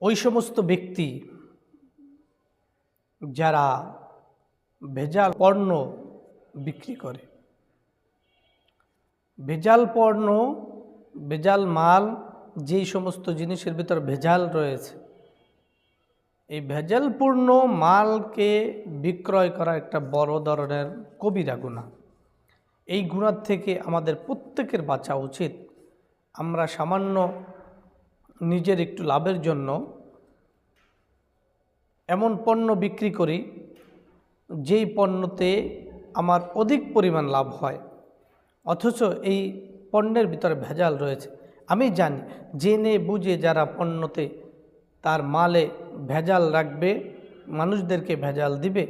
ওই সমস্ত ব্যক্তি যারা ভেজাল পণ্য বিক্রি করে, ভেজাল পণ্য, ভেজাল মাল, যেই সমস্ত জিনিসের ভিতর ভেজাল রয়েছে, এই ভেজালপূর্ণ মালকে বিক্রয় করা একটা বড় ধরনের কবিরা গুনাহ। এই গুনাহ থেকে আমাদের প্রত্যেকের বাঁচা উচিত। আমরা সামান্য নিজের একটু লাভের জন্য এমন পণ্য বিক্রি করি যেই পণ্যতে আমার অধিক পরিমাণ লাভ হয়, অথচ এই পণ্যের ভিতরে ভেজাল রয়েছে। আমি জানি জেনে বুঝে যারা পণ্যতে তার মালে ভেজাল রাখবে, মানুষদেরকে ভেজাল দিবে,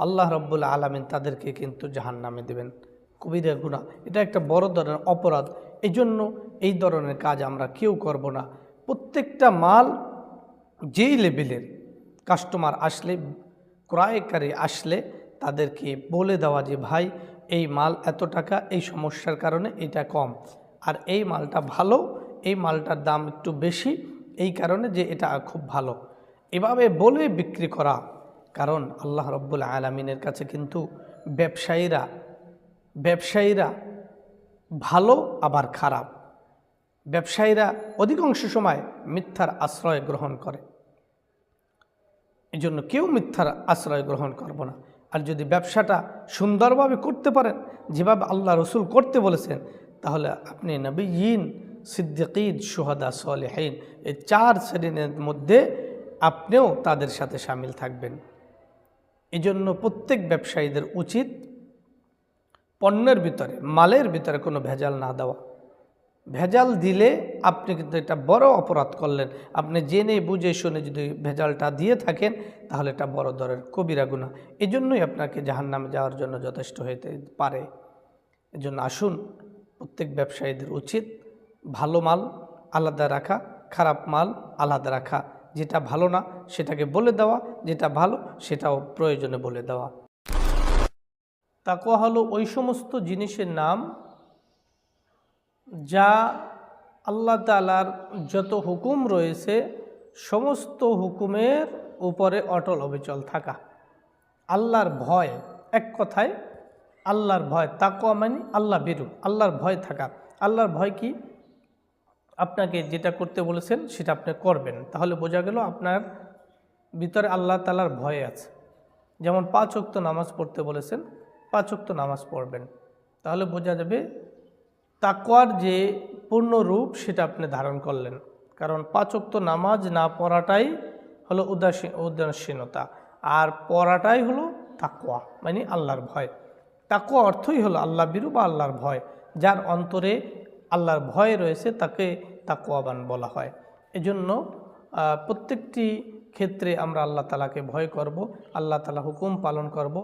আল্লাহ রাব্বুল আলামিন তাদেরকে কিন্তু জাহান্নামে দেবেন। কবিরা গুনাহ, এটা একটা বড় ধরনের অপরাধ। এই জন্য এই ধরনের কাজ আমরা কেউ করব না। প্রত্যেকটা মাল যেই লেভেলের কাস্টমার আসলে, ক্রয়কারী আসলে, তাদেরকে বলে দেওয়া যে ভাই এই মাল এত টাকা, এই সমস্যার কারণে এটা কম, আর এই মালটা ভালো, এই মালটার দাম একটু বেশি এই কারণে যে এটা খুব ভালো, এভাবে বলে বিক্রি করা। কারণ আল্লাহ রাব্বুল আলামিনের কাছে কিন্তু ব্যবসায়ীরা ভালো আবার খারাপ। ব্যবসায়ীরা অধিকাংশ সময় মিথ্যার আশ্রয় গ্রহণ করে, এই জন্য কেউ মিথ্যার আশ্রয় গ্রহণ করব না। আর যদি ব্যবসাটা সুন্দরভাবে করতে পারেন, যেভাবে আল্লাহ রসুল করতে বলেছেন, তাহলে আপনি নবীন, সিদ্দিকিন, শুহাদা, সালেহিন, এই 4 শ্রেণীর মধ্যে আপনিও তাদের সাথে শামিল থাকবেন। এই জন্য প্রত্যেক ব্যবসায়ীদের উচিত পণ্যের ভিতরে, মালের ভিতরে কোনো ভেজাল না দেওয়া। ভেজাল দিলে আপনি কিন্তু এটা বড় অপরাধ করলেন। আপনি জেনে বুঝে শুনে যদি ভেজালটা দিয়ে থাকেন, তাহলে এটা বড় ধরনের কবিরা গুনাহ। এই জন্যই আপনাকে জাহান্নামে যাওয়ার জন্য যথেষ্ট হতে পারে। এজন্য আসুন, প্রত্যেক ব্যবসায়ীদের উচিত ভালো মাল আলাদা রাখা, খারাপ মাল আলাদা রাখা। যেটা ভালো না সেটাকে বলে দেওয়া, যেটা ভালো সেটাও প্রয়োজনে বলে দেওয়া। তাকওয়া হলো ওই সমস্ত জিনিসের নাম যা আল্লাহ তাআলার যত হুকুম রয়েছে সমস্ত হুকুমের উপরে অটল অবিচল থাকা। আল্লাহর ভয়, এক কথায় আল্লাহর ভয়। তাকওয়া মানে আল্লাহ বিরু, আল্লাহর ভয় থাকা। আল্লাহর ভয় কি? আপনাকে যেটা করতে বলেছেন সেটা আপনি করবেন, তাহলে বোঝা গেল আপনার ভিতরে আল্লাহ তাআলার ভয় আছে। যেমন 5 ওয়াক্ত নামাজ পড়তে বলেছেন, 5 ওয়াক্ত নামাজ পড়বেন, তাহলে বোঝা যাবে তাকওয়ার যে পূর্ণ রূপ সেটা আপনি ধারণ করলেন। কারণ 5 ওয়াক্ত নামাজ না পড়াটাই হলো উদাসীনতা, আর পড়াটাই হলো তাকওয়া, মানে আল্লাহর ভয়। তাকওয়া অর্থই হলো আল্লাহ বিরু বা আল্লাহর ভয়। যার অন্তরে আল্লাহর ভয় রয়েছে তাকে তাকওয়াবান বলা হয়। এজন্য প্রত্যেকটি ক্ষেত্রে আমরা আল্লাহ তাআলাকে ভয় করব, আল্লাহ তাআলা হুকুম পালন করব।